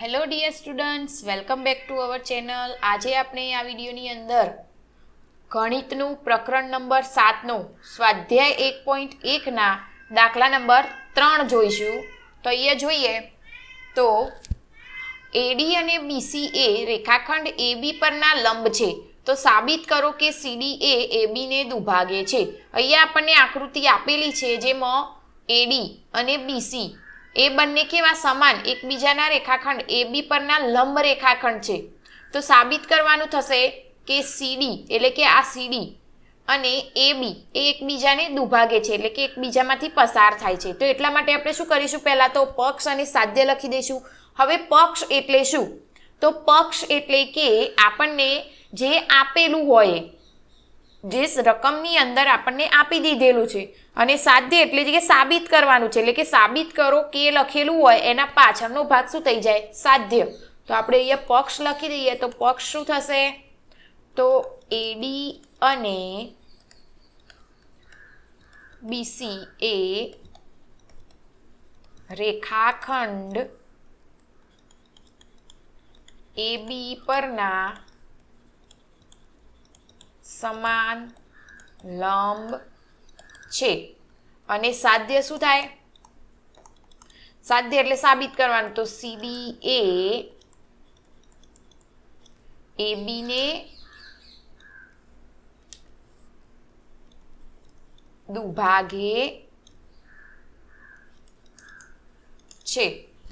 Hello dear students, welcome back to our channel. આજે આપણે આ વિડીયોની અંદર ગણિતનું પ્રકરણ નંબર 7નો સ્વાધ્યાય 1.1ના દાખલા નંબર 3 જોઈશું. તો અહીંયા જોઈએ તો એડી અને બીસી એ રેખાખંડ એબી પરના લંબ છે, તો સાબિત કરો કે સીડી એ એબીને દુભાગે છે. અહીંયા આપણને આકૃતિ આપેલી છે જેમાં એડી અને બીસી એ બંને કેવા સમાન એકબીજાના રેખાખંડ એબી પરના લંબ રેખાખંડ છે. તો સાબિત કરવાનું થશે કે સીડી એટલે કે આ સીડી અને એબી એ એકબીજાને દુભાગે છે, એટલે કે એકબીજામાંથી પસાર થાય છે. તો એટલા માટે આપણે શું કરીશું, પહેલાં તો પક્ષ અને સાધ્ય લખી દઈશું. હવે પક્ષ એટલે શું? તો પક્ષ એટલે કે આપણને જે આપેલું હોય, જે રકમની અંદર આપણને આપી દીધેલું છે, અને સાધ્ય એટલે કે સાબિત કરવાનું છે, એટલે કે સાબિત કરો કે લખેલું હોય એના પાછળનો ભાગ શું થઈ જાય, સાધ્ય. તો આપણે અહીંયા પક્ષ લખી દઈએ તો પક્ષ શું થશે, તો એડી અને બીસી એ રેખાખંડ એબી પરના સમાન લંબ છે. અને સાધ્ય શું થાય, સાધ્ય એટલે સાબિત કરવાનું. તો સીડી એ એબી ને દુભાગે છે,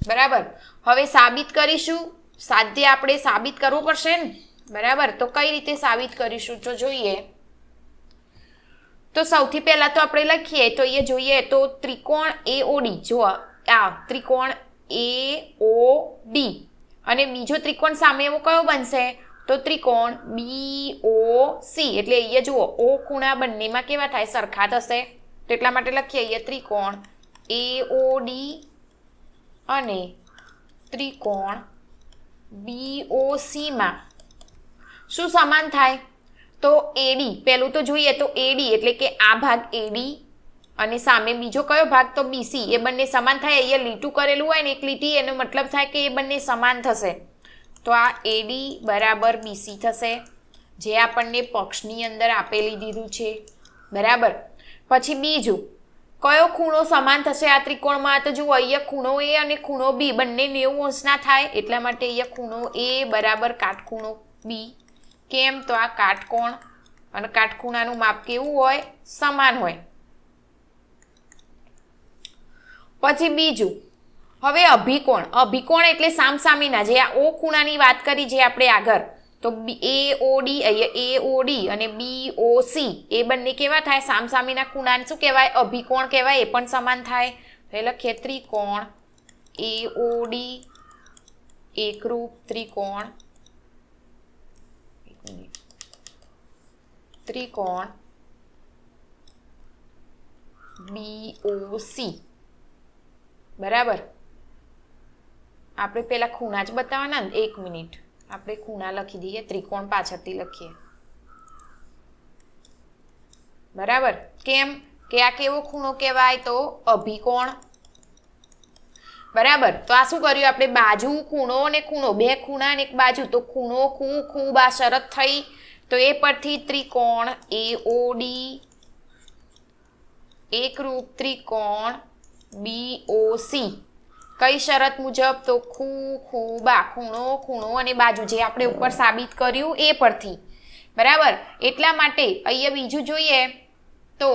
બરાબર. હવે સાબિત કરીશું, સાધ્ય આપણે સાબિત કરવું પડશે ને, બરાબર. તો કઈ રીતે સાબિત કરીશું તો જોઈએ. તો સૌથી પહેલા તો આપણે લખીએ તો એ જોઈએ તો ત્રિકોણ એઓડી, જો આ ત્રિકોણ એઓડી અને બીજો ત્રિકોણ સામે એવો કયો બનશે, તો ત્રિકોણ બીઓસી. એટલે અહીંયા જુઓ ઓ ખૂણા બંનેમાં કેવા થાય, સરખા થશે. તો એટલા માટે લખીએ અહીંયા ત્રિકોણ એઓડી અને ત્રિકોણ બીઓસી માં શું સમાન થાય, તો એડી. પહેલું તો જોઈએ તો એડી એટલે કે આ ભાગ એડી અને સામે બીજો કયો ભાગ, તો બીસી. એ બંને સમાન થાય. અહીંયા લીટું કરેલું હોય ને એક લીટી, એનો મતલબ થાય કે એ બંને સમાન થશે. તો આ એડી બરાબર બીસી થશે, જે આપણને પક્ષની અંદર આપેલી દીધું છે, બરાબર. પછી બીજું કયો ખૂણો સમાન થશે આ ત્રિકોણમાં, તો જુઓ અહીંયા ખૂણો એ અને ખૂણો બી બંને 90 અંશના થાય. એટલા માટે અહીંયા ખૂણો એ બરાબર કાટખૂણો બી. કેમ, તો આ કાટકોણ અને કાટખૂણાનું માપ કેવું હોય, સમાન હોય. પછી બીજું હવે અભિકોણ. અભિકોણ એટલે સામસામેના, જે આ ઓ ખૂણાની વાત કરી જે આપણે આગળ, તો એઓડી, અહીંયા એઓડી અને બીઓસી એ બંને કેવા થાય, સામસામેના ખૂણાને શું કહેવાય, અભિકોણ કહેવાય. એ પણ સમાન થાય. તો લખીએ ત્રિકોણ એઓડી એકરૂપ ત્રિકોણ ત્રિકોણ બીઓસી, બરાબર. આપણે પેલા ખૂણા જ બતાવવાના ને, 1 મિનિટ આપણે ખૂણા લખી દઈએ, ત્રિકોણ પાછળથી લખીએ, બરાબર. કેમ કે આ કેવો ખૂણો કહેવાય, તો અભિકોણ, બરાબર. તો આ શું કર્યું આપણે, બાજુ ખૂણો અને ખૂણો, બે ખૂણા અને એક બાજુ, તો ખૂણો ખૂબ આ શરત થઈ. તો એ પરથી ત્રિકોણ એઓડી એકરૂપ ત્રિકોણ બીઓસી કઈ શરત મુજબ, તો ખૂબા ખૂણો ખૂણો અને બાજુ, જે આપણે ઉપર સાબિત કર્યું એ પરથી, બરાબર. એટલા માટે અહીંયા બીજું જોઈએ તો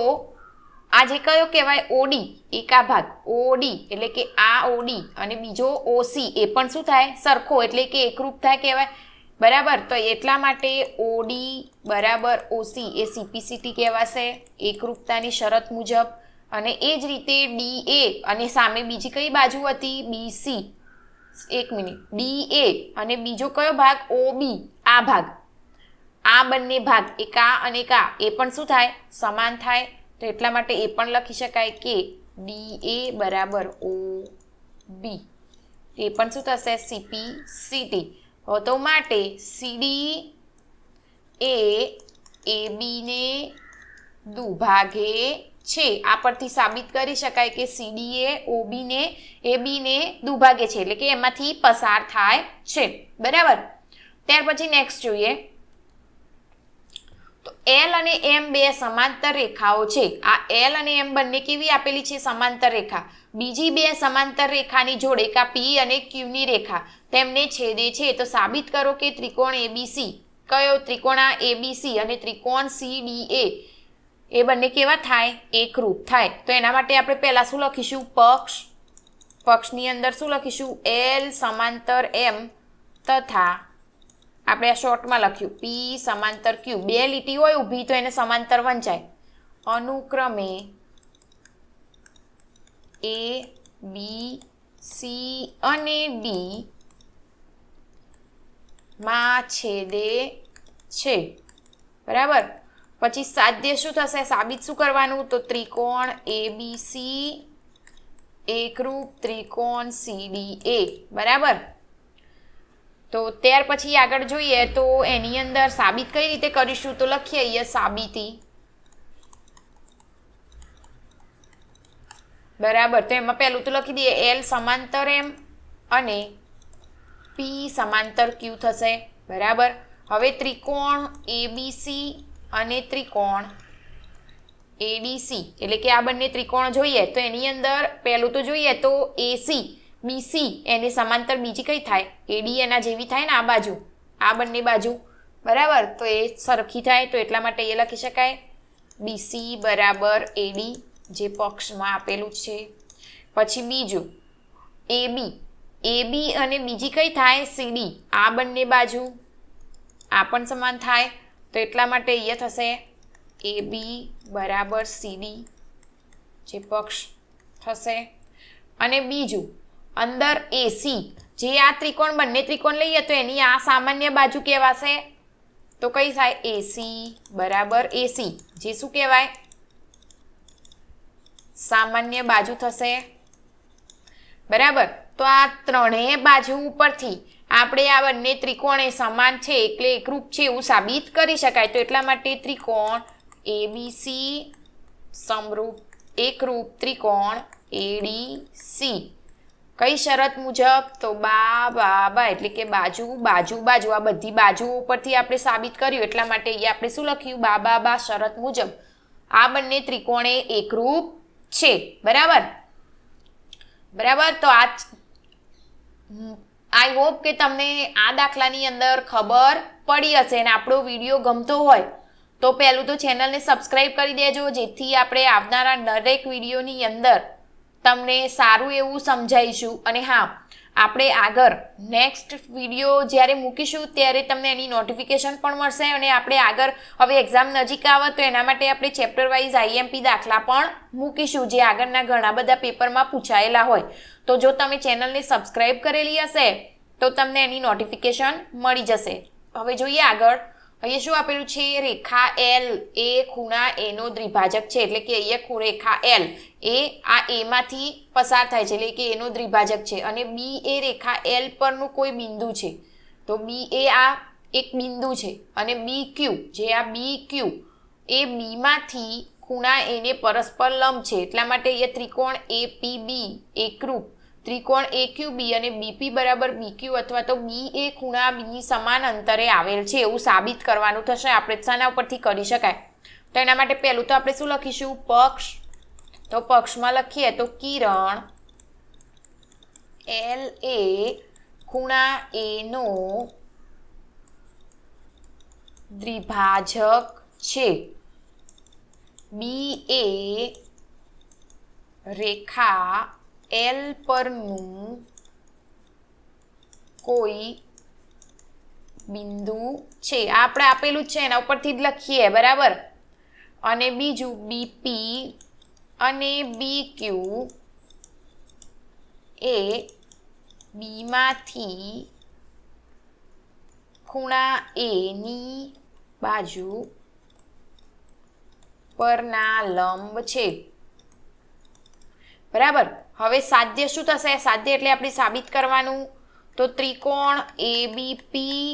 આ જે કયો કહેવાય, ઓડી, એક આ ભાગ ઓડી એટલે કે આ ઓડી અને બીજો ઓસી, એ પણ શું થાય, સરખો એટલે કે એકરૂપ થાય કહેવાય, બરાબર. તો એટલા માટે ઓડી બરાબર ઓસી એ સીપીસીટી કહેવાશે એકરૂપતાની શરત મુજબ. અને એ જ રીતે ડીએ અને સામે બીજી કઈ બાજુ હતી, બીસી, 1 મિનિટ, ડીએ અને બીજો કયો ભાગ, ઓબી, આ ભાગ, આ બંને ભાગ એક આ અને એક આ, એ પણ શું થાય, સમાન થાય. તો એટલા માટે એ પણ લખી શકાય કે ડીએ બરાબર ઓબી, એ પણ શું થશે, સીપીસીટી. તો માટે સીડી એ એબીને દુભાગે છે આ પરથી સાબિત કરી શકાય કે સીડી એ ઓબીને એબીને દુભાગે છે એટલે કે એમાંથી પસાર થાય છે બરાબર। ત્યાર પછી નેક્સ્ટ જોઈએ તો એલ અને એમ બે સમાંતર રેખાઓ છે। આ એલ અને એમ બંને કેવી આપેલી છે સમાંતર રેખા। બીજી બે સમાંતર રેખાની જોડે કા પી અને ક્યુ ની રેખા તેમને છેદે છે તો સાબિત કરો કે ત્રિકોણ એબીસી કયો ત્રિકોણ આ એબીસી અને ત્રિકોણ સીડીએ એ બંને કેવા થાય એકરૂપ થાય। તો એના માટે આપણે પહેલા શું લખીશું પક્ષની અંદર શું લખીશું એલ સમાંતર એમ તથા આપણે આ શોર્ટમાં લખ્યું પી સમાંતર ક્યુ બે લીટી હોય ઊભી તો એને સમાંતર વંચાય અનુક્રમે એ બી સી અને ડી માં છેદે છે બરાબર। પછી સાધ્ય શું થશે સાબિત શું કરવાનું તો ત્રિકોણ એબીસી એકરૂપ ત્રિકોણ સીડીએ બરાબર। તો ત્યાર પછી આગળ જોઈએ તો એની અંદર સાબિત કઈ રીતે કરીશું તો લખીએ અહીંયા સાબિતી બરાબર। તો એમાં પહેલું તો લખી દઈએ એલ સમાંતર એમ અને પી સમાંતર ક્યુ થશે બરાબર। હવે ત્રિકોણ એબીસી અને ત્રિકોણ એડીસી એટલે કે આ બંને ત્રિકોણ જોઈએ તો એની અંદર પહેલું તો જોઈએ તો એસી બીસી એની સમાંતર બીજી કઈ થાય એડી એના જેવી થાય ને આ બાજુ આ બંને બાજુ બરાબર। તો એ સરખી થાય તો એટલા માટે એ લખી શકાય બીસી બરાબર એડી જે પક્ષમાં આપેલું છે। પછી બીજું એબી અને બીજી કઈ થાય સીડી આ બંને બાજુ આ પણ સમાન થાય તો એટલા માટે અહીંયા થશે એબી બરાબર સીડી જે પક્ષ થશે। અને બીજું અંદર એસી જે આ ત્રિકોણ બંને ત્રિકોણ લઈએ તો એની આ સામાન્ય બાજુ કહેવાશે તો કઈ થાય એસી બરાબર એસી જે શું કહેવાય સામાન્ય બાજુ થશે બરાબર। તો આ ત્રણેય બાજુ ઉપરથી આપણે આ બંને ત્રિકોણ એ સમાન છે એટલે એકરૂપ છે એવું સાબિત કરી શકાય તો એટલા માટે ત્રિકોણ એબીસી સમરૂપ એકરૂપ ત્રિકોણ એડીસી કઈ શરત મુજબ તો બા એટલે કે બાજુ આ બધી બાજુઓ ઉપરથી આપણે સાબિત કર્યું એટલા માટે અહીંયા આપણે શું લખ્યું બા શરત મુજબ આ બંને ત્રિકોણે એકરૂપ છે બરાબર। તો આઈ હોપ કે તમને આ દાખલાની અંદર ખબર પડી હશે અને આપણો વિડીયો ગમતો હોય તો પહેલું તો ચેનલને સબસ્ક્રાઇબ કરી દેજો જેથી આપણે આવનારા દરેક વિડીયોની અંદર તમને સારું એવું સમજાઈશું। અને હા આપણે આગળ નેક્સ્ટ વિડીયો જ્યારે મૂકીશું ત્યારે તમને એની નોટિફિકેશન પણ મળશે અને આપણે આગળ હવે એક્ઝામ નજીક આવે તો એના માટે આપણે ચેપ્ટર વાઇઝ આઈએમપી દાખલા પણ મૂકીશું જે આગળના ઘણા બધા પેપરમાં પૂછાયેલા હોય તો જો તમે ચેનલને સબસ્ક્રાઇબ કરેલી હશે તો તમને એની નોટિફિકેશન મળી જશે। હવે જોઈએ આગળ અહીંયા શું આપેલું છે રેખા એલ એ ખૂણા એનો દ્વિભાજક છે એટલે કે અહીંયા રેખા એલ એ આ એમાંથી પસાર થાય છે એટલે કે એનો દ્વિભાજક છે અને બી એ રેખા એલ પરનું કોઈ બિંદુ છે તો બી એ આ એક બિંદુ છે અને બી ક્યુ જે આ બી ક્યુ એ બીમાંથી ખૂણા એને પરસ્પર લંબ છે એટલા માટે અહીંયા ત્રિકોણ એપીબી એકરૂપ ત્રિકોણ એક્યુબી અને બીપી બરાબર બીક્યુ અથવા તો બી એ ખૂણા બીની સમાન અંતરે આવેલ છે એવું સાબિત કરવાનું થશે। આપણે શાના ઉપરથી કરી શકાય તો એના માટે પહેલું તો આપણે શું લખીશું પક્ષ તો પક્ષમાં લખીએ તો કિરણ એલ એ ખૂણા એનો દ્વિભાજક છે બી એ રેખા એલ પરનું કોઈ બિંદુ છે આપણે આપેલું છે એના ઉપરથી જ લખીએ બરાબર। અને બીજું બીપી અને બીક્યુ એ બીમાંથી ખૂણા એની બાજુ પરના લંબ છે બરાબર। હવે સાધ્ય શું થશે સાધ્ય એટલે આપણે સાબિત કરવાનું તો ત્રિકોણ એબીપી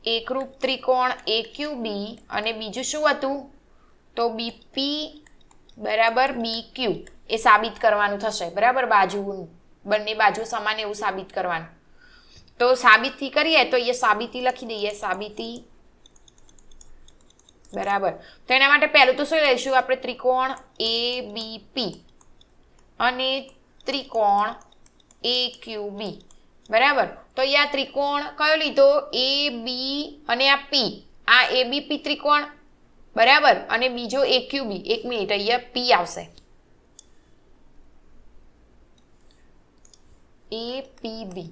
એકરૂપ ત્રિકોણ એક્યુબી અને બીજું શું હતું તો બીપી બરાબર બી ક્યુ એ સાબિત કરવાનું થશે બરાબર બાજુનું બંને બાજુ સમાન એવું સાબિત કરવાનું તો સાબિતી કરીએ તો એ સાબિતી લખી દઈએ સાબિતી બરાબર તો એના માટે પહેલું તો શું લઈશું આપણે ત્રિકોણ એ બી પી અને ત્રિકોણ એ ક્યુ બી બરાબર તો અહીંયા ત્રિકોણ કયો લીધો એ બી અને આ પી આ એ બી પી ત્રિકોણ બરાબર અને બીજો એ ક્યુ બી 1 મિનિટ અહીંયા પી આવશે એ પી બી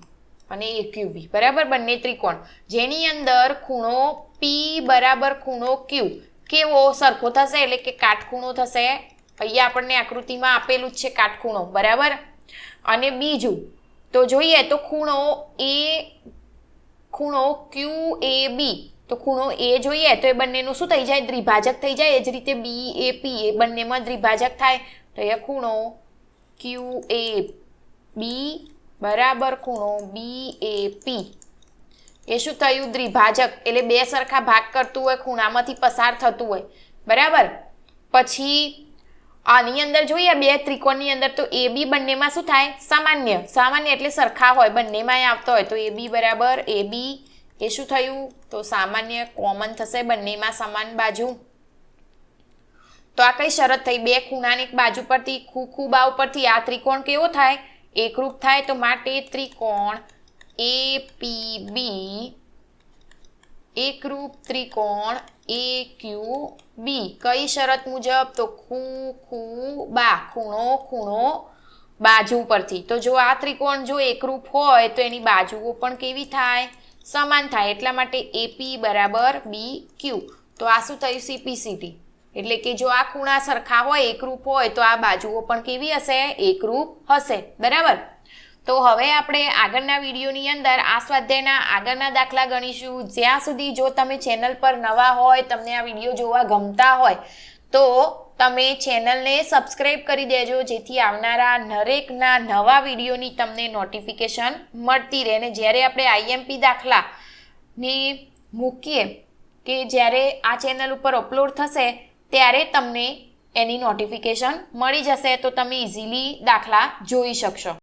અને એ ક્યુ બી બરાબર બંને ત્રિકોણ જેની અંદર ખૂણો પી બરાબર ખૂણો ક્યુ કેવો સરખો થશે એટલે કે કાટખૂણો થશે અહીંયા આપણને આકૃતિમાં આપેલું જ છે કાટખૂણો બરાબર અને બીજું તો જોઈએ તો ખૂણો ક્યુ એ બી તો ખૂણો એ જોઈએ તો એ બંનેનું શું થઈ જાય દ્વિભાજક થઈ જાય એ જ રીતે બી એ પી એ બંનેમાં દ્વિભાજક થાય તો એ ખૂણો ક્યુ એ બી બરાબર ખૂણો બી એ પી એ શું થયું દ્વિભાજક એટલે બે સરખા ભાગ કરતું હોય ખૂણામાંથી પસાર થતું હોય બરાબર પછી આની અંદર જોઈએ બે ત્રિકોણની અંદર તો એ બી બંનેમાં શું થાય સામાન્ય એટલે સરખા હોય બંનેમાં આવતો હોય તો એ બી બરાબર એ બી એ શું થયું તો સામાન્ય કોમન થશે બંનેમાં સમાન બાજુ તો આ કઈ શરત થઈ બે ખૂણાની બાજુ પરથી ખૂબા ઉપરથી આ ત્રિકોણ કેવો થાય એકરૂપ થાય તો માટે ત્રિકોણ એ પી બી એકરૂપ ત્રિકોણ એ ક્યુ બી કઈ શરત મુજબ તો ખૂણો બાજુ પરથી તો જો આ ત્રિકોણ જો એકરૂપ હોય તો એની બાજુઓ પણ કેવી થાય સમાન થાય એટલા માટે એપી બરાબર બી ક્યુ તો આ શું થયું સીપીસીટી એટલે કે જો આ ખૂણા સરખા હોય એકરૂપ હોય તો આ બાજુઓ પણ કેવી હશે એકરૂપ હશે બરાબર તો હવે આપણે આગળના વિડીયોની અંદર આ સ્વાધ્યાયના આગળના દાખલા ગણીશું જ્યાં સુધી જો તમે ચેનલ પર નવા હોય તમને આ વિડીયો જોવા ગમતા હોય તો તમે ચેનલને સબસ્ક્રાઇબ કરી દેજો જેથી આવનારા દરેકના નવા વિડીયોની તમને નોટિફિકેશન મળતી રહે અને જ્યારે આપણે આઈએમપી દાખલાની મૂકીએ કે જ્યારે આ ચેનલ ઉપર અપલોડ થશે ત્યારે તમને એની નોટિફિકેશન મળી જશે તો તમે ઇઝીલી દાખલા જોઈ શકશો